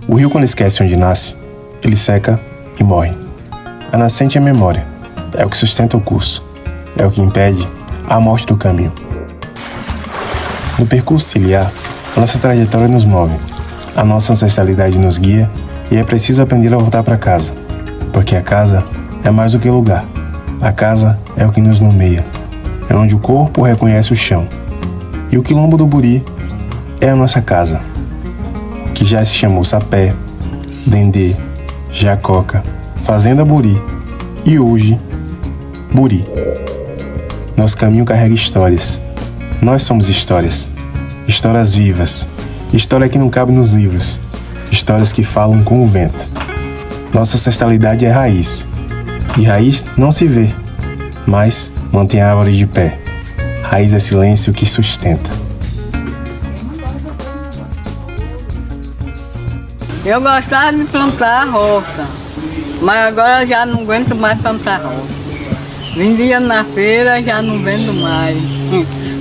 O rio, quando esquece onde nasce, ele seca e morre. A nascente é a memória, é o que sustenta o curso, é o que impede a morte do caminho. No percurso ciliar, a nossa trajetória nos move, a nossa ancestralidade nos guia e é preciso aprender a voltar para casa, porque a casa é mais do que lugar. A casa é o que nos nomeia, é onde o corpo reconhece o chão. E o quilombo do Buri é a nossa casa, que já se chamou Sapé, Dendê, Jacoca, Fazenda Buri e hoje, Buri. Nosso caminho carrega histórias. Nós somos histórias. Histórias vivas. História que não cabe nos livros. Histórias que falam com o vento. Nossa ancestralidade é raiz. E raiz não se vê, mas mantém a árvore de pé. Raiz é silêncio que sustenta. Eu gostava de plantar roça, mas agora já não aguento mais plantar roça. Vendia na feira, já não vendo mais.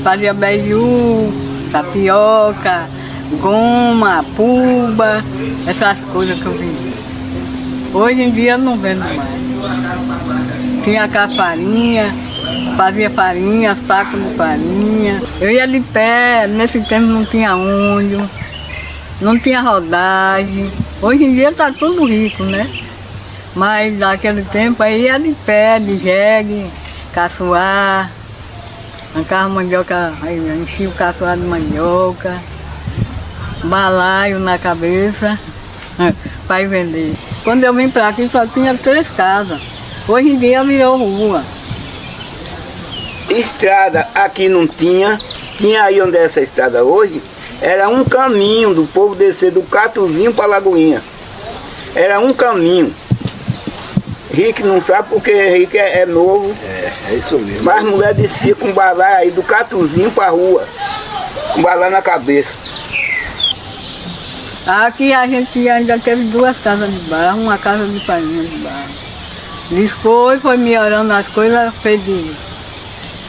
Fazia beiju, tapioca, goma, puba, essas coisas que eu vendia. Hoje em dia eu não vendo mais. Tinha cá farinha, fazia farinha, saco de farinha. Eu ia de pé, nesse tempo não tinha ônibus, não tinha rodagem. Hoje em dia está tudo rico, né? Mas naquele tempo aí ia de pé, de jegue, caçoar, arrancava mandioca, enchia o caçoar de mandioca, balaio na cabeça para ir vender. Quando eu vim para aqui só tinha 3 casas. Hoje em dia virou rua. Estrada aqui não tinha. Tinha aí onde é essa estrada hoje, era um caminho do povo descer do Catuzinho para a Lagoinha. Era um caminho. Rick não sabe porque Rick é novo. É isso mesmo. Mas mulher descia com balai aí do Catuzinho para a rua. Com balai na cabeça. Aqui a gente ainda teve 2 casas de barro, uma casa de farinha de barro. Depois foi melhorando as coisas, fez de...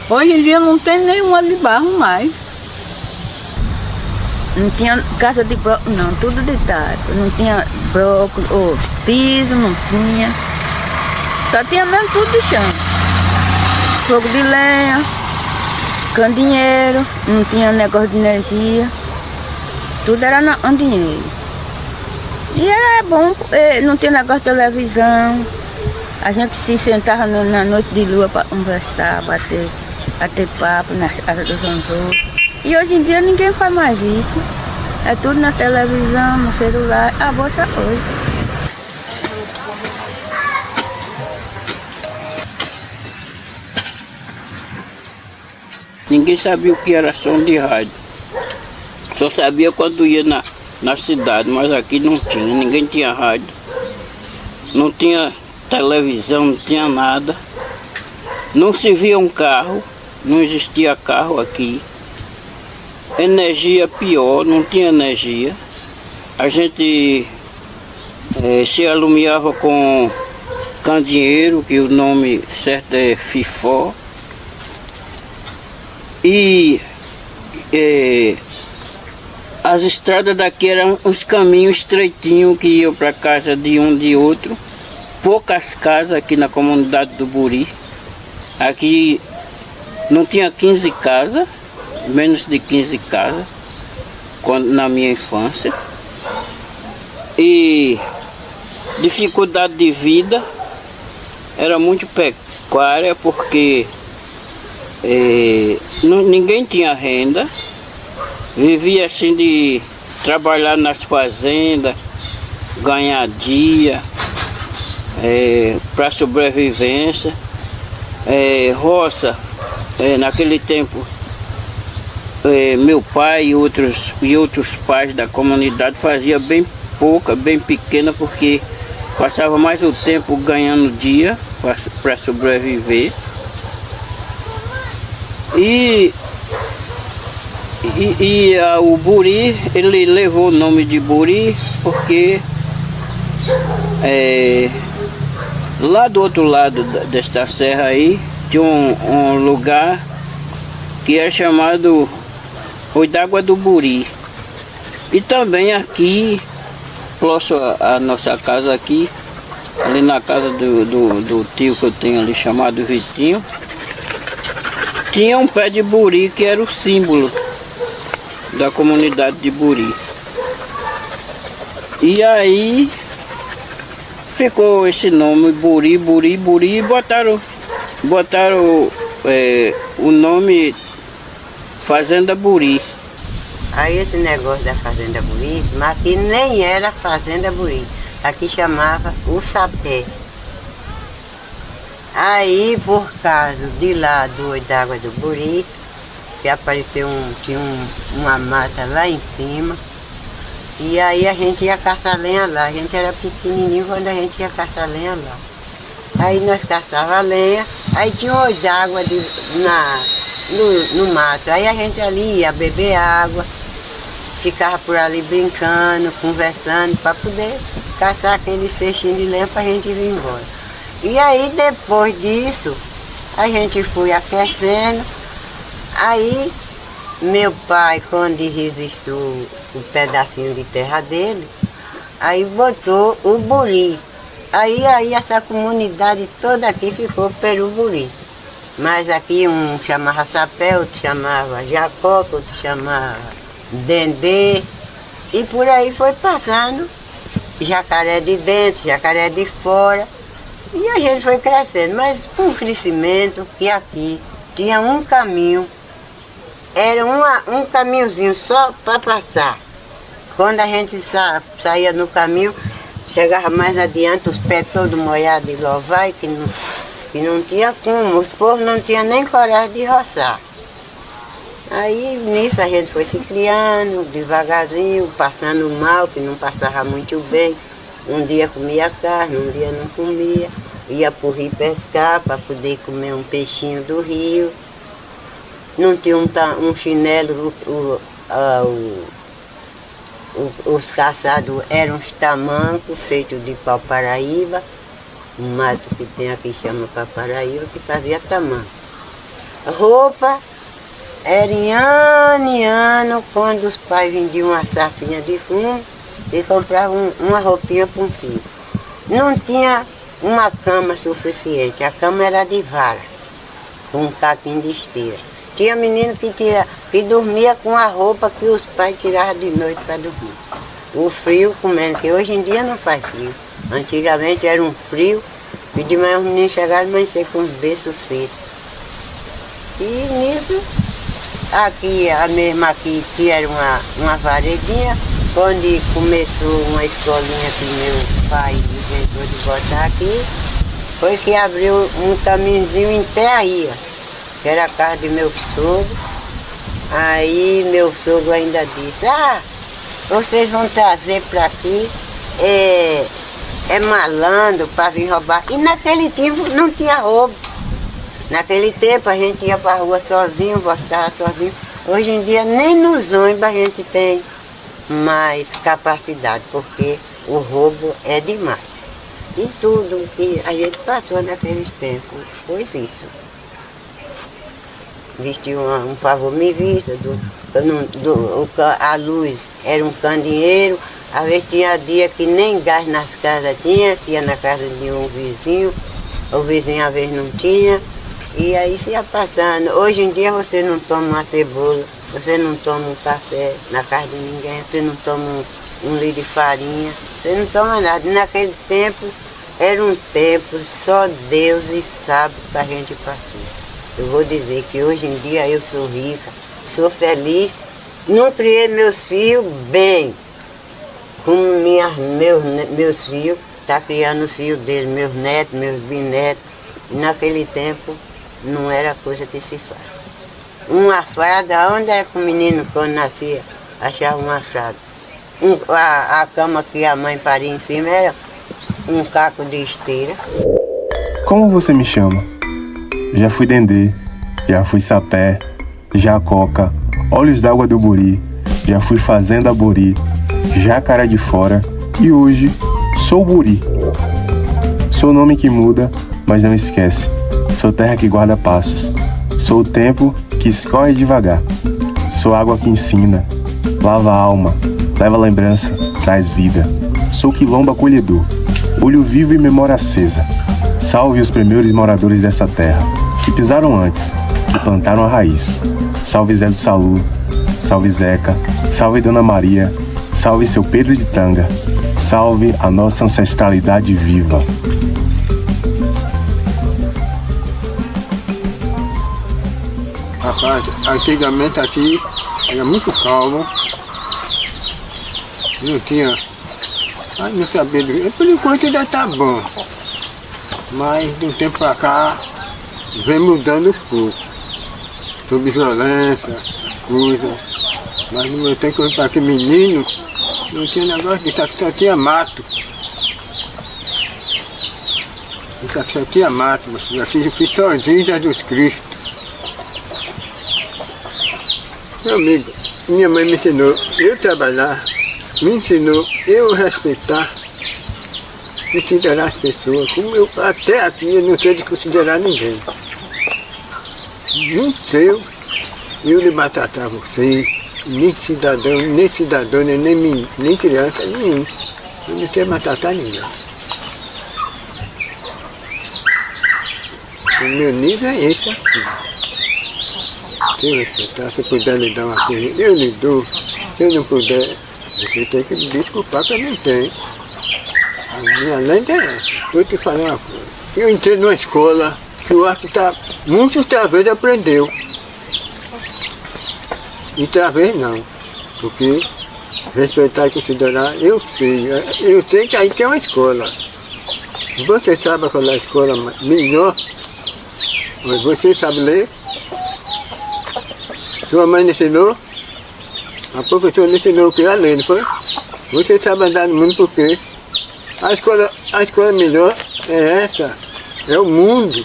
Hoje em dia não tem nenhuma de barro mais. Não tinha casa de bloco, não, tudo de tarde. Não tinha bloco, piso, não tinha. Só tinha mesmo tudo de chão. Fogo de lenha, candinheiro, não tinha negócio de energia. Tudo era no dinheiro. E era bom, não tinha negócio de televisão. A gente se sentava na noite de lua para conversar, bater papo nas casas dos outros. E hoje em dia ninguém faz mais isso. É tudo na televisão, no celular, a bolsa hoje. Ninguém sabia o que era som de rádio. Só sabia quando ia na cidade, mas aqui não tinha, ninguém tinha rádio. Não tinha televisão, não tinha nada. Não se via um carro, não existia carro aqui. Energia pior, não tinha energia. A gente se alumiava com candinheiro, que o nome certo é fifó. E as estradas daqui eram uns caminhos estreitinhos que iam para casa de um de outro. Poucas casas aqui na comunidade do Buri. Aqui não tinha 15 casas, menos de 15 casas, na minha infância. E dificuldade de vida era muito pecuária, porque ninguém tinha renda. Vivia assim de trabalhar nas fazendas, ganhar dia, para sobrevivência. Roça, naquele tempo, meu pai e outros pais da comunidade faziam bem pouca, bem pequena, porque passava mais o tempo ganhando dia para sobreviver. E o Buri, ele levou o nome de Buri porque lá do outro lado desta serra aí tinha um lugar que é chamado Oi d'Água do Buri. E também aqui próximo à nossa casa aqui, ali na casa do tio que eu tenho ali, chamado Vitinho, tinha um pé de buri que era o símbolo da comunidade de Buri. E aí ficou esse nome Buri e botaram o nome Fazenda Buri. Aí esse negócio da Fazenda Buri, mas aqui nem era Fazenda Buri, aqui chamava o Sapé. Aí por causa de lá da água do Buri, que apareceu tinha uma mata lá em cima, e aí a gente ia caçar lenha lá. A gente era pequenininho quando a gente ia caçar lenha lá. Aí nós caçava lenha, aí tinha umas águas no mato. Aí a gente ali ia beber água, ficava por ali brincando, conversando, para poder caçar aquele cestinho de lenha para a gente ir embora. E aí depois disso, a gente foi aquecendo. Aí meu pai, quando resistiu o pedacinho de terra dele, aí botou o Buri. Aí essa comunidade toda aqui ficou pelo Buri. Mas aqui um chamava Sapé, outro chamava Jacoca, outro chamava Dendê. E por aí foi passando jacaré de dentro, jacaré de fora. E a gente foi crescendo, mas com o crescimento que aqui tinha um caminho. Era um caminhozinho só para passar. Quando a gente saía no caminho, chegava mais adiante, os pés todos molhados de louvai, que não tinha como, os povos não tinham nem coragem de roçar. Aí nisso a gente foi se criando, devagarzinho, passando mal, que não passava muito bem. Um dia comia carne, um dia não comia. Ia para o rio pescar para poder comer um peixinho do rio. Não tinha um chinelo, os caçados eram uns tamancos feitos de pau-paraíba, um mato que tem aqui chama pau-paraíba, que fazia tamanco. Roupa era em ano, quando os pais vendiam uma safrinha de fumo e compravam uma roupinha para um filho. Não tinha uma cama suficiente, a cama era de vara, com um caquinho de esteira. Tinha menino que dormia com a roupa que os pais tiravam de noite para dormir. O frio comendo, que hoje em dia não faz frio. Antigamente era um frio, e de manhã os meninos chegaram a amanhecer com os berços secos. E nisso, aqui, a mesma aqui, tinha uma varedinha, onde começou uma escolinha que meu pai inventou de botar aqui, foi que abriu um caminhozinho em Terraria, que era a casa de meu sogro. Aí meu sogro ainda disse, vocês vão trazer para aqui malandro para vir roubar. E naquele tempo não tinha roubo. Naquele tempo a gente ia para a rua sozinho, voltava sozinho. Hoje em dia nem nos ônibus a gente tem mais capacidade, porque o roubo é demais. E tudo que a gente passou naqueles tempos foi isso. Vestia um favor me vista, a luz era um candeeiro, às vezes tinha dia que nem gás nas casas tinha, que ia na casa de um vizinho, o vizinho às vezes não tinha, e aí se ia passando. Hoje em dia você não toma uma cebola, você não toma um café na casa de ninguém, você não toma um litro de farinha, você não toma nada. Naquele tempo era um tempo, só Deus sabe o que a gente passou. Eu vou dizer que hoje em dia eu sou rica, sou feliz, não criei meus filhos bem, como meus filhos, está criando os filhos deles, meus netos, meus bisnetos. E naquele tempo não era coisa que se faz. Uma fralda, onde é que o menino quando nascia achava uma fralda? A cama que a mãe paria em cima era um caco de esteira. Como você me chama? Já fui Dendê, já fui Sapé, Jacoca, Olhos d'Água do Buri, já fui Fazenda Buri, Jacaré de Fora e hoje sou Buri. Sou o nome que muda, mas não esquece. Sou terra que guarda passos. Sou o tempo que escorre devagar. Sou água que ensina, lava a alma, leva lembrança, traz vida. sou quilombo acolhedor, olho vivo e memória acesa. Salve os primeiros moradores dessa terra, que pisaram antes, que plantaram a raiz. Salve Zé do Salu, salve Zeca, salve Dona Maria, salve seu Pedro de Tanga, salve a nossa ancestralidade viva. Rapaz, antigamente aqui era muito calmo, não tinha, não sabia, por enquanto ainda está bom, mas de um tempo para cá vem mudando os poucos, sobre violência, coisas, mas no meu tempo que eu estava aqui menino, não tinha negócio disso, aqui só tinha mato. Isso aqui só tinha mato, aqui eu fiz sozinho Jesus Cristo. Meu amigo, minha mãe me ensinou eu trabalhar, me ensinou eu respeitar, considerar as pessoas, como eu até aqui eu não sei de considerar ninguém. Não sei, eu lhe maltratar você, nem cidadão, nem criança, nenhum. Eu não sei maltratar ninguém. O meu nível é esse aqui. Se respeitar, se puder lhe dar uma coisa, eu lhe dou. Se eu não puder, você tem que me desculpar que eu não tenho. A minha lei é essa. Vou te falar uma coisa. Eu entrei numa escola que eu acho que muitos talvez aprendeu. E talvez não. Porque respeitar e considerar, eu sei. Eu sei que aí tem uma escola. Você sabe qual é a escola melhor? Mas você sabe ler? Sua mãe lhe ensinou? A professora lhe ensinou o que é ler, não foi? Você sabe andar no mundo por quê? A escola melhor é essa, é o mundo.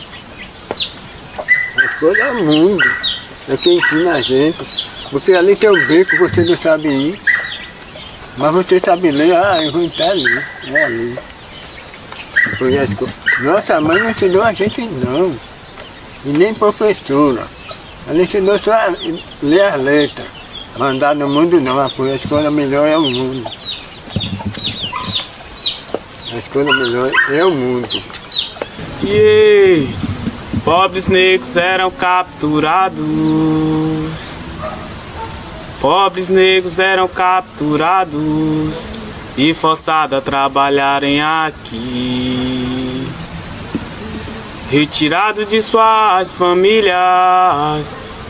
A escola é o mundo, é quem ensina a gente. Porque ali tem um beco que você não sabe ir, mas você sabe ler, eu vou entrar ali, é ali. Foi a escola. Nossa mãe não ensinou a gente não, e nem professora. Ela ensinou só a ler as letras, andar no mundo não, a escola melhor é o mundo. A escola melhor é o mundo. Yeah. Pobres negros eram capturados. Pobres negros eram capturados e forçados a trabalharem aqui. Retirados de suas famílias,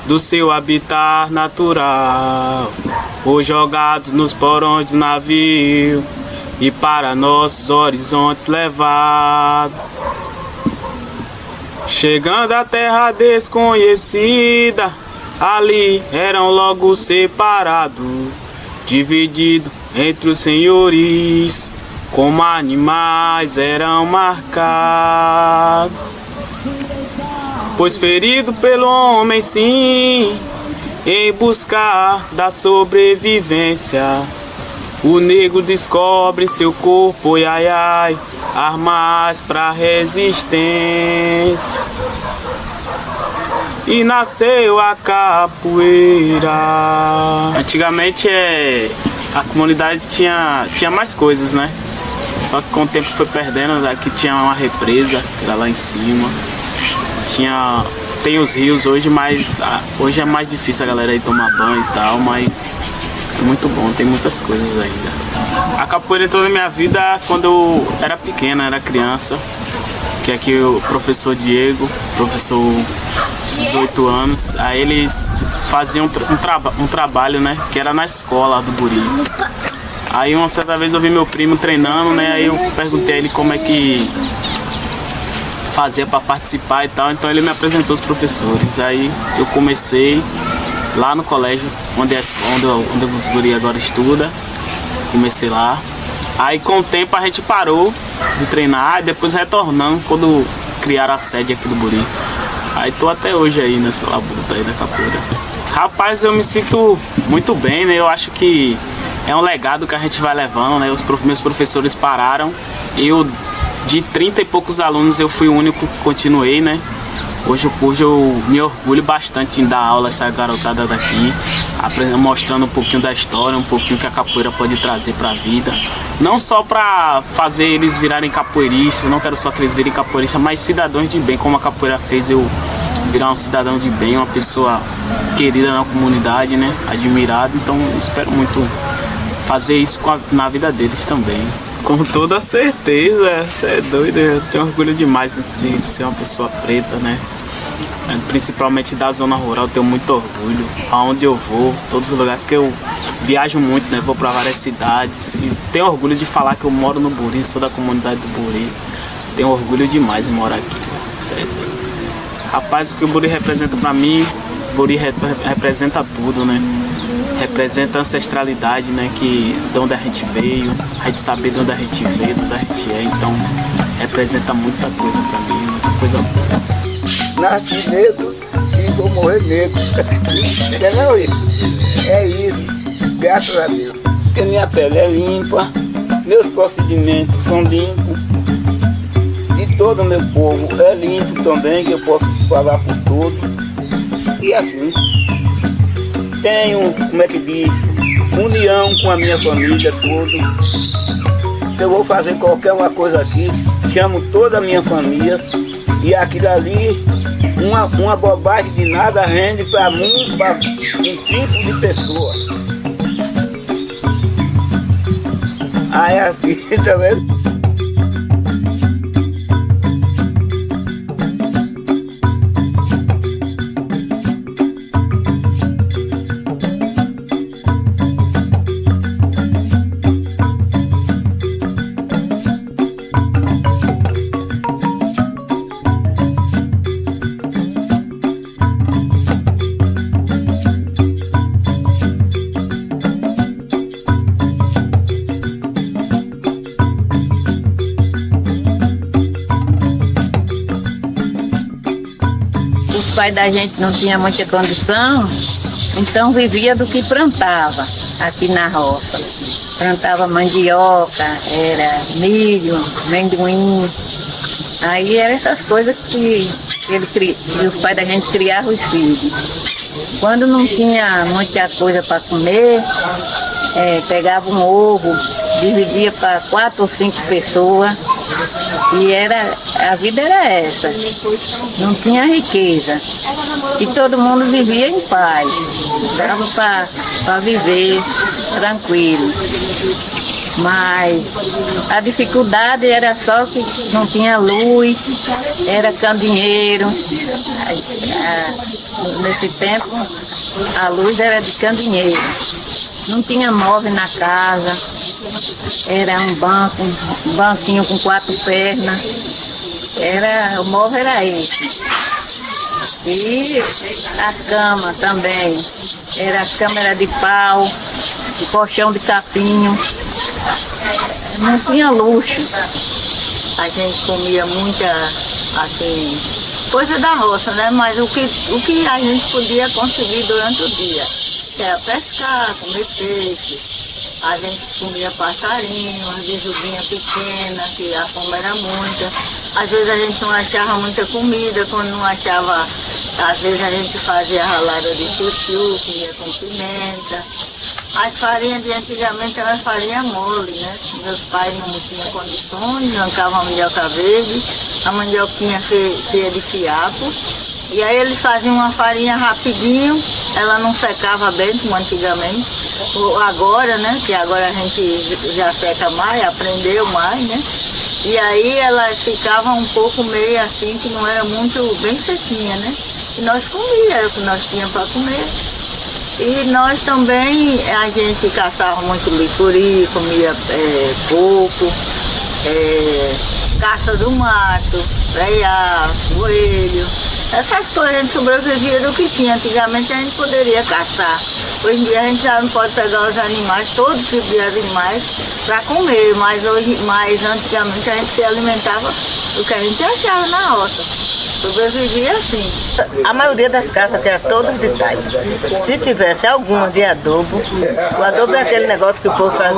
do seu habitat natural, ou jogados nos porões do navio e para nossos horizontes levados. Chegando à terra desconhecida, ali eram logo separados, divididos entre os senhores, como animais eram marcados. Pois ferido pelo homem sim, em busca da sobrevivência, o negro descobre seu corpo, ai ai, armas pra resistência. E nasceu a capoeira. Antigamente a comunidade tinha mais coisas, né? Só que com o tempo foi perdendo. Aqui tinha uma represa, que era lá em cima. Tem os rios hoje, mas hoje é mais difícil a galera ir tomar banho e tal, mas é muito bom, tem muitas coisas ainda. A capoeira entrou na minha vida quando eu era pequena, era criança, que aqui o professor Diego, professor de 18 anos, aí eles faziam um trabalho, né, que era na escola do Buri. Aí uma certa vez eu vi meu primo treinando, né, aí eu perguntei a ele como é que fazia para participar e tal, então ele me apresentou os professores. Aí eu comecei lá no colégio, onde os Buri agora estuda, comecei lá. Aí com o tempo a gente parou de treinar e depois retornando quando criaram a sede aqui do Buri. Aí tô até hoje aí nessa labuta aí da capoeira. Rapaz, eu me sinto muito bem, né? Eu acho que é um legado que a gente vai levando, né? Meus professores pararam, eu de 30 e poucos alunos eu fui o único que continuei, né? Hoje eu me orgulho bastante em dar aula a essa garotada daqui, mostrando um pouquinho da história, um pouquinho que a capoeira pode trazer para a vida. Não só para fazer eles virarem capoeiristas, não quero só que eles virem capoeiristas, mas cidadãos de bem, como a capoeira fez eu virar um cidadão de bem, uma pessoa querida na comunidade, né? Admirado. Então espero muito fazer isso na vida deles também. Com toda certeza, você é doido, eu tenho orgulho demais de ser uma pessoa preta, né? Principalmente da zona rural, eu tenho muito orgulho. Aonde eu vou, todos os lugares que eu viajo muito, né? Vou para várias cidades e tenho orgulho de falar que eu moro no Buri, sou da comunidade do Buri. Tenho orgulho demais de morar aqui, certo? Rapaz, o que o Buri representa para mim, o Buri representa tudo, né? Representa a ancestralidade, né? Que de onde a gente veio, a gente saber de onde a gente veio, de onde a gente é. Então, representa muita coisa pra mim, muita coisa boa. Nasci negro e vou morrer negro. Entendeu isso? É isso, graças a Deus. Porque minha pele é limpa, meus procedimentos são limpos. De todo o meu povo é limpo também, que eu posso falar por todos. E assim. Tenho, como é que diz, união com a minha família toda. Se eu vou fazer qualquer uma coisa aqui, chamo toda a minha família e aquilo ali, uma bobagem de nada rende para mim, para um tipo de pessoa. Aí assim, tá vendo? Os pais da gente não tinham muita condição, então vivia do que plantava aqui na roça. Plantava mandioca, era milho, amendoim. Aí eram essas coisas que os pais da gente criavam os filhos. Quando não tinha muita coisa para comer, pegava um ovo, dividia para 4 ou 5 pessoas. E a vida era essa, não tinha riqueza. E todo mundo vivia em paz, dava para viver tranquilo. Mas a dificuldade era só que não tinha luz, era candinheiro. Nesse tempo a luz era de candinheiro. Não tinha móvel na casa, era um banquinho com 4 pernas, o móvel era esse. E a cama também, a cama era de pau, de colchão de capinho, não tinha luxo. A gente comia muita, assim, coisa da roça, né? Mas o que a gente podia conseguir durante o dia. Era pescar, comer peixe, a gente comia passarinho, as bijudinhas pequenas, que a fome era muita. Às vezes a gente não achava muita comida, quando não achava, às vezes a gente fazia ralada de chuchu, comia com pimenta. As farinhas de antigamente eram farinha mole, né? Meus pais não tinham condições, arrancavam a mandioca verde, a mandioquinha cheia de fiapo. E aí eles faziam uma farinha rapidinho, ela não secava bem como antigamente. Agora, né, que agora a gente já seca mais, aprendeu mais, né? E aí elas ficavam um pouco meio assim, que não era muito bem sequinha, né? E nós comíamos, o que nós tínhamos para comer. E nós também, a gente caçava muito licuri, comia coco, caça do mato, preiá, coelho. Essas coisas a gente sobrevivia do que tinha. Antigamente a gente poderia caçar. Hoje em dia a gente já não pode pegar os animais, todo tipo de animais, para comer. Mas antigamente a gente se alimentava do que a gente achava na roça. Sobrevivia assim. A maioria das casas era todas de talha. Se tivesse alguma de adobo, o adobo é aquele negócio que o povo faz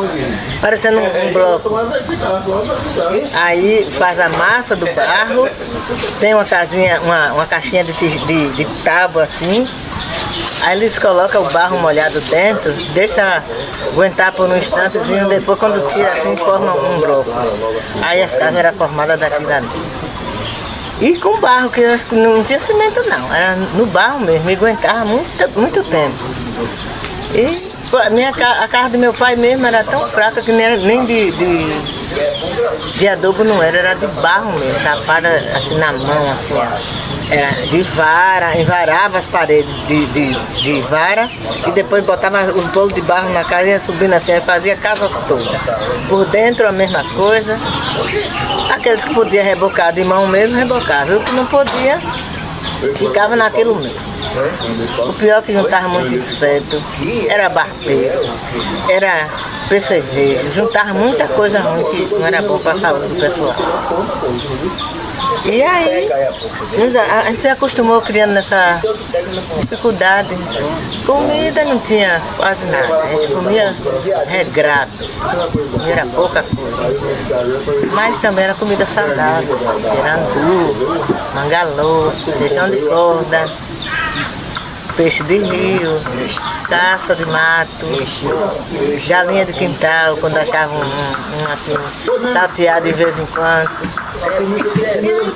parecendo um bloco. Aí faz a massa do barro tem uma casinha, uma caixinha de tábua assim. Aí eles colocam o barro molhado dentro, deixa aguentar por um instantezinho, depois quando tira assim forma um bloco. Aí as casas eram formadas daquilo ali. E com barro, que não tinha cimento não, era no barro mesmo, e aguentava muito tempo. E a casa do meu pai mesmo era tão fraca que nem de adobo não era de barro mesmo, tapada assim na mão, assim, ó. Era de vara, envarava as paredes de vara e depois botava os bolos de barro na casa e ia subindo assim, aí fazia a casa toda. Por dentro a mesma coisa. Aqueles que podiam rebocar de mão mesmo, rebocavam. O que não podia, ficava naquilo mesmo. O pior é que juntava muito inseto, era barbeiro, era percevejo, juntava muita coisa ruim que não era bom para a saúde do pessoal. E aí, a gente se acostumou criando nessa dificuldade. Comida não tinha quase nada, a gente comia regrado, era pouca coisa. Mas também era comida saudável, perandu, mangalô, feijão de corda, peixe de rio, caça de mato, galinha de quintal, quando achava um assim, salteado de vez em quando.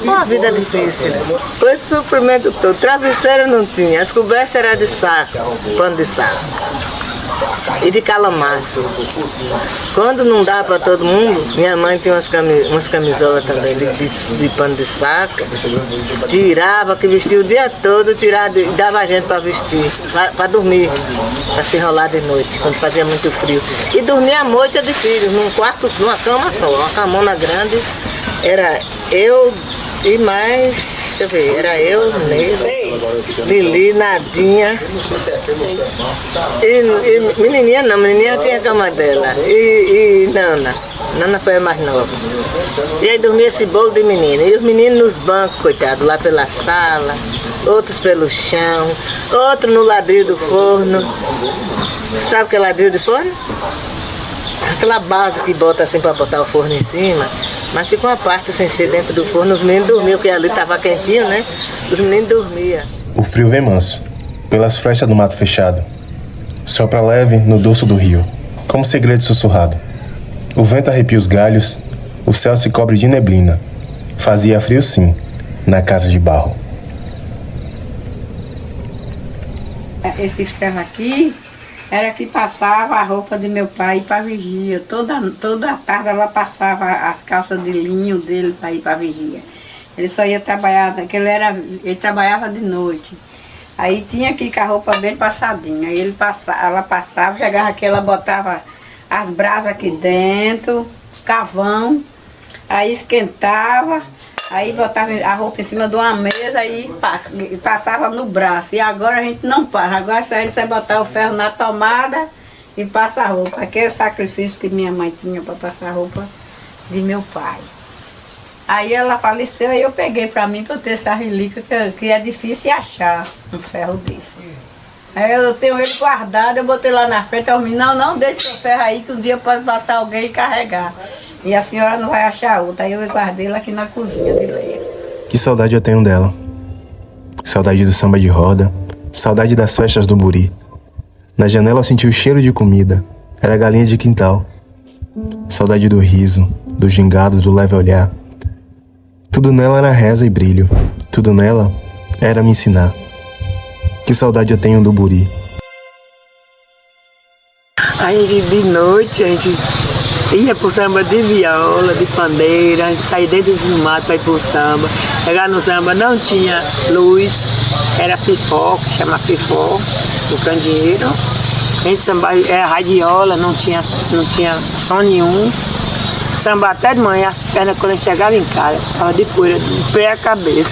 Uma vida difícil. Foi esse sofrimento todo. Travesseiro não tinha, as cobertas eram de saco, pano de saco. E de calamaço. Quando não dava para todo mundo, minha mãe tinha umas camisolas também de pano de saco. Tirava, que vestia o dia todo, tirava e dava a gente para vestir, para dormir, para se enrolar de noite, quando fazia muito frio. E dormir à noite é difícil, num quarto, numa cama só, uma camona grande. Era eu e mais, deixa eu ver, era eu, Neila, Lili, Nadinha. E menininha não, menininha tinha a cama dela. E Nana foi a mais nova. E aí dormia esse bolo de menina. E os meninos nos bancos, coitados, lá pela sala, outros pelo chão, outro no ladrilho do forno. Sabe o que é ladrilho de forno? Aquela base que bota assim para botar o forno em cima. Mas ficou uma parte sem ser dentro do forno, os meninos dormiam, porque ali estava quentinho, né? Os meninos dormiam. O frio vem manso, pelas frestas do mato fechado. Sopra leve no dorso do rio, como segredo sussurrado. O vento arrepia os galhos, o céu se cobre de neblina. Fazia frio sim, na casa de barro. Esse ferro aqui era que passava a roupa de meu pai para vigia. Toda tarde ela passava as calças de linho dele para ir para vigia. Ele só ia trabalhar, ele trabalhava de noite. Aí tinha aqui com a roupa bem passadinha. Aí ela passava, chegava aqui, ela botava as brasas aqui dentro, carvão, aí esquentava, aí botava a roupa em cima de uma mesa e passava no braço. E agora a gente não passa, agora só ele vai botar o ferro na tomada e passa a roupa. Aquele sacrifício que minha mãe tinha para passar a roupa de meu pai. Aí ela faleceu, aí eu peguei para mim para ter essa relíquia, que é difícil achar um ferro desse. Aí eu tenho ele guardado, eu botei lá na frente, eu me não deixe seu ferro aí que um dia pode passar alguém e carregar. E a senhora não vai achar outra. Aí eu guardei ela aqui na cozinha de Leia. Que saudade eu tenho dela. Saudade do samba de roda, saudade das festas do Buri. Na janela eu senti o cheiro de comida, era galinha de quintal. Saudade do riso, do gingado, do leve olhar. Tudo nela era reza e brilho, tudo nela era me ensinar. Que saudade eu tenho do Buri. Aí de noite a gente ia pro samba de viola, de pandeira, a gente saía dentro do mato para ir pro samba. Chegar no samba não tinha luz, era pifó, que chama pifó, o candeeiro. A gente samba, era radiola, não tinha som nenhum. Samba até de manhã, as pernas quando a gente chegava em casa, estava de poeira, do pé à cabeça.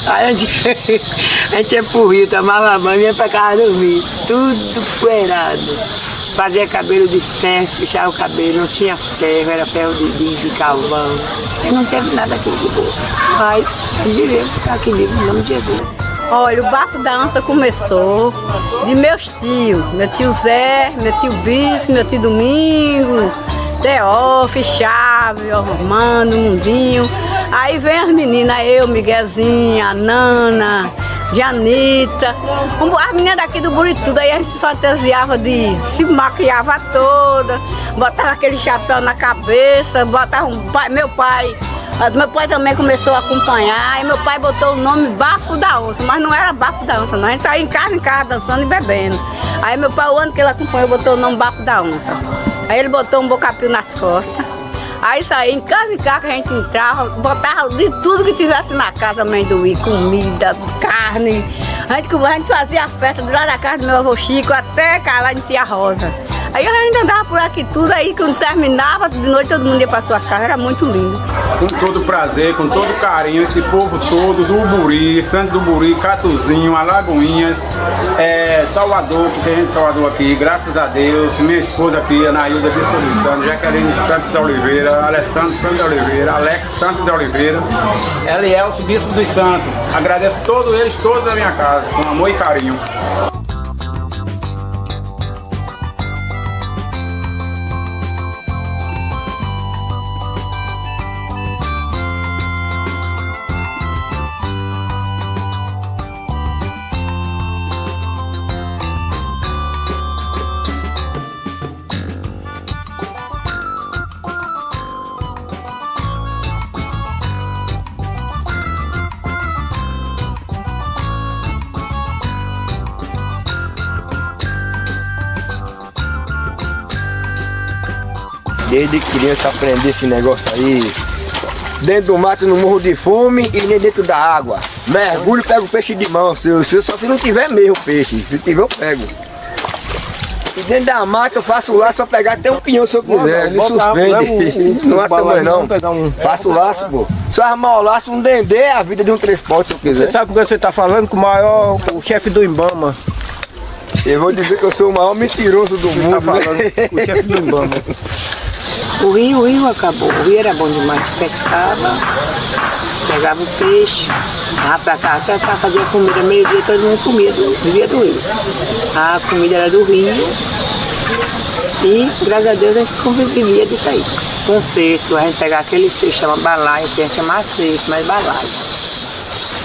Aí a gente ia pro rio, tomava banho e ia pra casa dormir, tudo poeirado. Fazia cabelo de ferro, fechava o cabelo, não tinha ferro, era ferro de carvão. E não teve nada aqui de boa. Mas devemos ficar aqui livre, em nome de Jesus. Olha, o Bafo da Onça começou de meus tios, meu tio Zé, meu tio Bispo, meu tio Domingo, Teófilo, Chave, Armando, Mundinho. Aí vem as meninas, eu, Miguelzinha, Nana, Janita, as meninas daqui do Burituba, aí a gente se fantasiava se maquiava toda, botava aquele chapéu na cabeça, botava meu pai também começou a acompanhar, aí meu pai botou o nome Bafo da Onça, mas não era Bafo da Onça não, a gente saía em casa dançando e bebendo. Aí meu pai, o ano que ele acompanhou, botou o nome Bafo da Onça. Aí ele botou um bocapio nas costas. Aí saía em casa que a gente entrava, botava de tudo que tivesse na casa, amendoim, comida, carne. A gente fazia a festa do lado da casa do meu avô Chico até lá em Tia Rosa. Aí a gente andava por aqui tudo, aí quando terminava, de noite todo mundo ia para suas casas, era muito lindo. Com todo prazer, com todo carinho, esse povo todo do Buri, Santo do Buri, Catuzinho, Alagoinhas, Salvador, que tem gente de Salvador aqui, graças a Deus, minha esposa aqui, Anailda de Souza Santos, Jaqueline Santos de Oliveira, Alessandro Santos de Oliveira, Alex Santos de Oliveira, Elielso Bispo dos Santos. Agradeço todos eles, todos da minha casa, com amor e carinho. Desde criança aprendi esse negócio aí. Dentro do mato não morro de fome e nem dentro da água. Mergulho, pego o peixe de mão. Só se não tiver mesmo peixe. Se tiver eu pego. E dentro da mata eu faço o laço pra pegar até um pinhão se eu quiser. Ele suspende. Não há tamanho não. Faço o laço, pô. Se eu armar o laço, um dendê é a vida de um transporte se eu quiser. Você sabe por que você tá falando com o chefe do Ibama? Eu vou dizer que eu sou o maior mentiroso do mundo. Tá falando com o chefe do Ibama. O rio acabou. O rio era bom demais. Pescava, pegava o peixe, lá pra cá, até pra fazer comida. Meio-dia todo mundo comia do rio. A comida era do rio. E, graças a Deus, a gente vivia disso aí. Com cesto, a gente pegava aquele cesto, chama balaio, que a gente chamava cesto, mas balaio.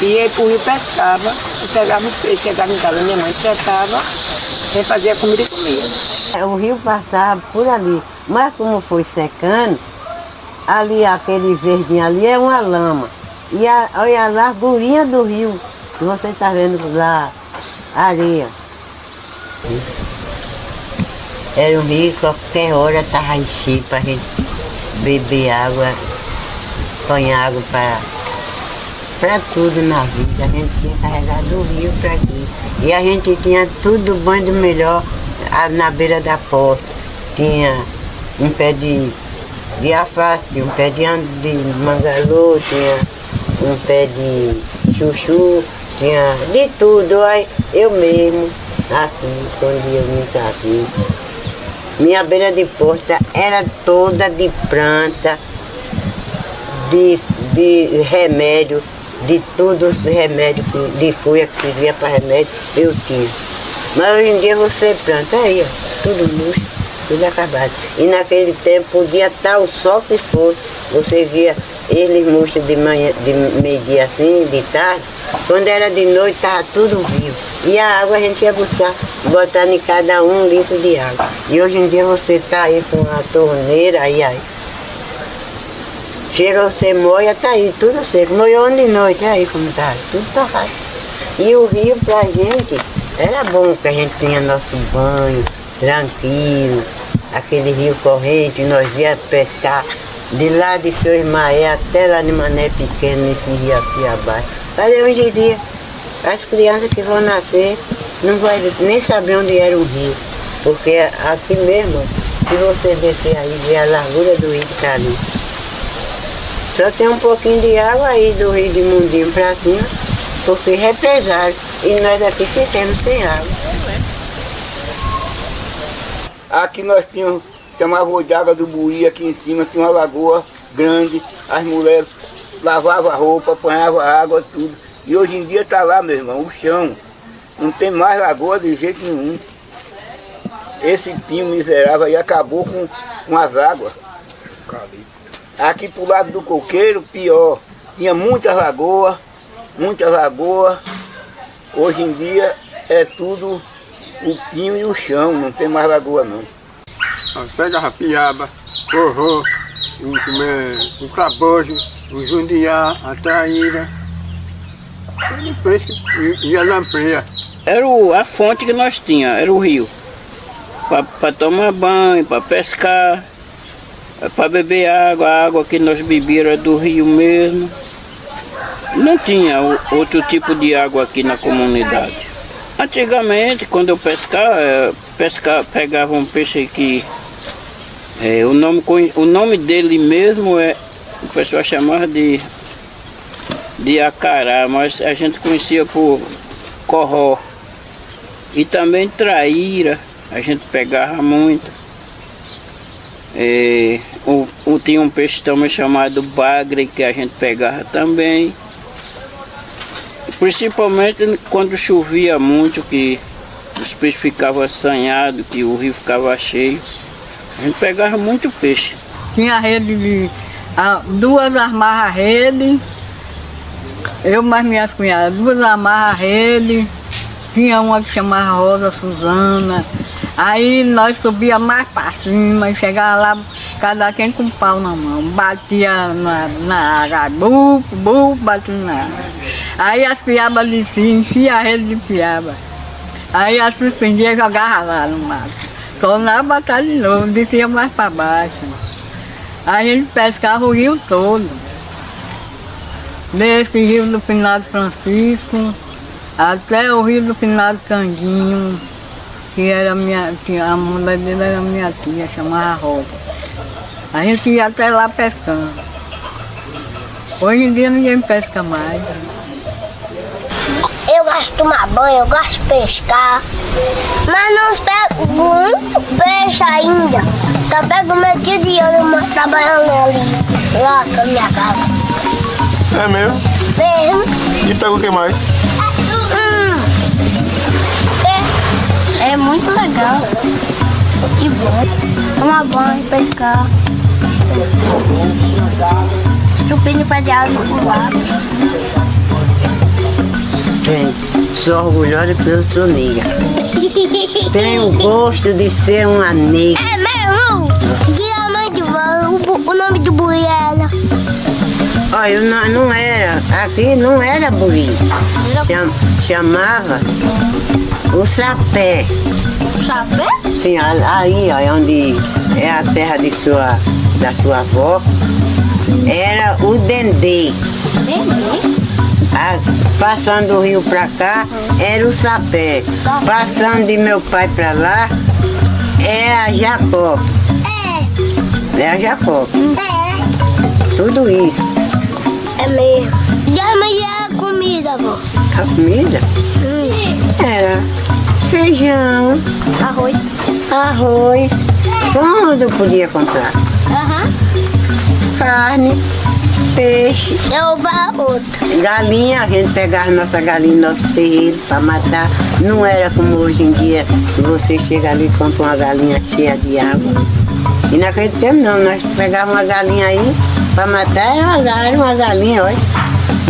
E ia pro rio pescava, e pegava o peixe, chegava em casa, minha mãe tratava, a gente fazia comida e comia. O rio passava por ali. Mas como foi secando, ali aquele verdinho ali é uma lama. E olha a largurinha do rio, que você está vendo lá, areia. Era um rio que qualquer hora estava enchido para a gente beber água, põe água para tudo na vida. A gente tinha carregado do rio para aqui. E a gente tinha tudo bom e do melhor na beira da porta. Tinha um pé de alface, tinha um pé de mangalô, tinha um pé de chuchu, tinha de tudo. Aí eu mesmo, aqui, quando eu vim pra aqui, minha beira de porta era toda de planta, de remédio, de todos os remédios, de folha que servia para remédio, eu tinha. Mas hoje em dia você planta aí, ó, tudo murcho, tudo acabado. E naquele tempo podia estar o sol que fosse, você via eles murchos de manhã, de meio-dia assim, de tarde, quando era de noite estava tudo vivo. E a água a gente ia buscar, botar em cada um litro de água. E hoje em dia você está aí com a torneira, aí. Chega, você molha, tá aí, tudo seco. Molhou de noite, aí como tá, tudo torrado. E o rio pra gente era bom, que a gente tinha nosso banho, tranquilo, aquele rio corrente, nós ia pescar de lá de Seu Ismael até lá de Mané Pequeno, nesse rio aqui abaixo. Mas hoje em dia, as crianças que vão nascer não vão nem saber onde era o rio, porque aqui mesmo, se você descer aí, vê a largura do rio que está ali. Só tem um pouquinho de água aí do rio de Mundinho para cima, porque é represário. E nós aqui ficamos sem água. Aqui nós tínhamos uma rua de água do Buri, aqui em cima tinha uma lagoa grande, as mulheres lavavam a roupa, apanhavam água, tudo. E hoje em dia está lá, meu irmão, o chão. Não tem mais lagoa de jeito nenhum. Esse pinho miserável aí acabou com as águas. Aqui pro lado do Coqueiro, pior. Tinha muitas lagoas. Hoje em dia é tudo o pinho e o chão, não tem mais lagoa não. Pega a piaba, forró, o cabojo, o jundiá, a traíra, e a lampreia. Era a fonte que nós tínhamos, era o rio. Para tomar banho, para pescar, para beber água, a água que nós bebíamos era do rio mesmo. Não tinha outro tipo de água aqui na comunidade. Antigamente, quando eu pescava, pegava um peixe que o nome dele mesmo o pessoal chamava de acará, mas a gente conhecia por corró. E também traíra, a gente pegava muito. Tinha um peixe também chamado bagre, que a gente pegava também. Principalmente quando chovia muito, que os peixes ficavam assanhados, que o rio ficava cheio. A gente pegava muito peixe. Tinha rede duas amarras a rede, eu mais minhas cunhadas, duas amarras a rede. Tinha uma que chamava Rosa Suzana. Aí nós subia mais para cima e chegava lá, cada quem com um pau na mão. Batia na água, batia na água. Aí as piabas desciam, enchia a rede de piaba. Aí a suspendia e jogava lá no mato. Tornava a botar de novo, descia mais para baixo. Aí a gente pescava o rio todo. Desse rio do Finado Francisco até o rio do Finado Canguinho, que era a mulher dele era minha tia, chamava Rosa. A gente ia até lá pescando. Hoje em dia ninguém pesca mais. Eu gosto de tomar banho, eu gosto de pescar, mas não pego muito peixe ainda. Só pego meu tio de ouro trabalhando ali, lá com a minha casa. É mesmo? Mesmo. E pega o que mais? É muito legal e bom. Tomar banho, pescar. Chupinho para de água por lá. Sou orgulhosa porque eu sou negra. Tenho o gosto de ser uma negra. É mesmo? Diga a mãe de vó, o nome do buri era? Olha, não era, aqui não era buri. Chamava o sapé. O sapé? Sim, aí ó, onde é a terra da sua avó, era o dendê. Dendê? Passando do rio pra cá, era o sapé. Passando de meu pai pra lá, é a Jacó. É a Jacó. Tudo isso. É mesmo. E a comida, avó? A comida? Era feijão, arroz. Quando podia comprar? Carne, peixe. Eu vou outra. Galinha, a gente pegava nossa galinha no nosso terreiro para matar. Não era como hoje em dia, que você chega ali e compra uma galinha cheia de água. E naquele tempo não, nós pegávamos uma galinha aí para matar, era uma galinha, olha,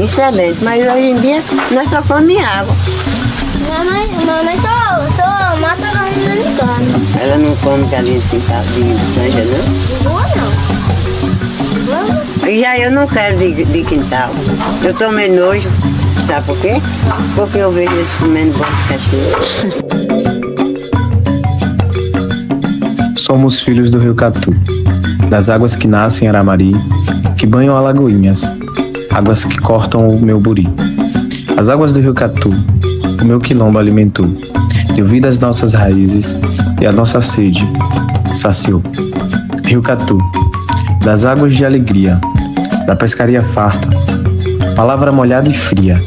excelente. Mas hoje em dia nós só comemos água. Mamãe só mata a galinha de carne. Ela não come galinha de canja, não? Boa não. E já eu não quero de quintal. Eu tomei nojo, sabe por quê? Porque eu vejo eles comendo bola de cachorro. Somos filhos do rio Catu, das águas que nascem em Aramari, que banham alagoinhas, águas que cortam o meu buri. As águas do rio Catu, o meu quilombo alimentou, deu vida às nossas raízes e a nossa sede saciou. Rio Catu, das águas de alegria, da pescaria farta, palavra molhada e fria,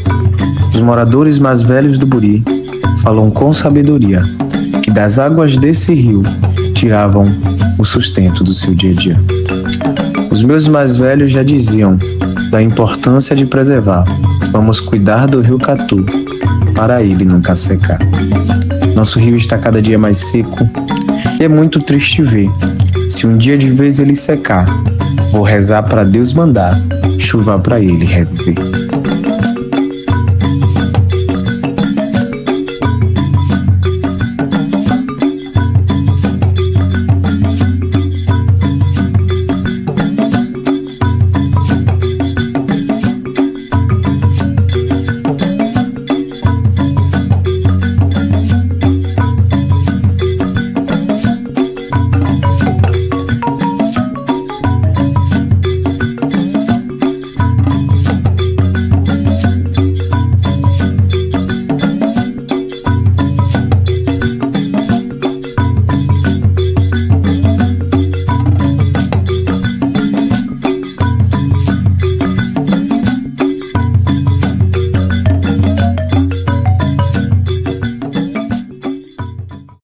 os moradores mais velhos do buri falam com sabedoria que das águas desse rio tiravam o sustento do seu dia a dia. Os meus mais velhos já diziam da importância de preservar. Vamos cuidar do rio Catu para ele nunca secar. Nosso rio está cada dia mais seco e é muito triste ver se um dia de vez ele secar, Vou rezar para Deus mandar chuva para ele reviver.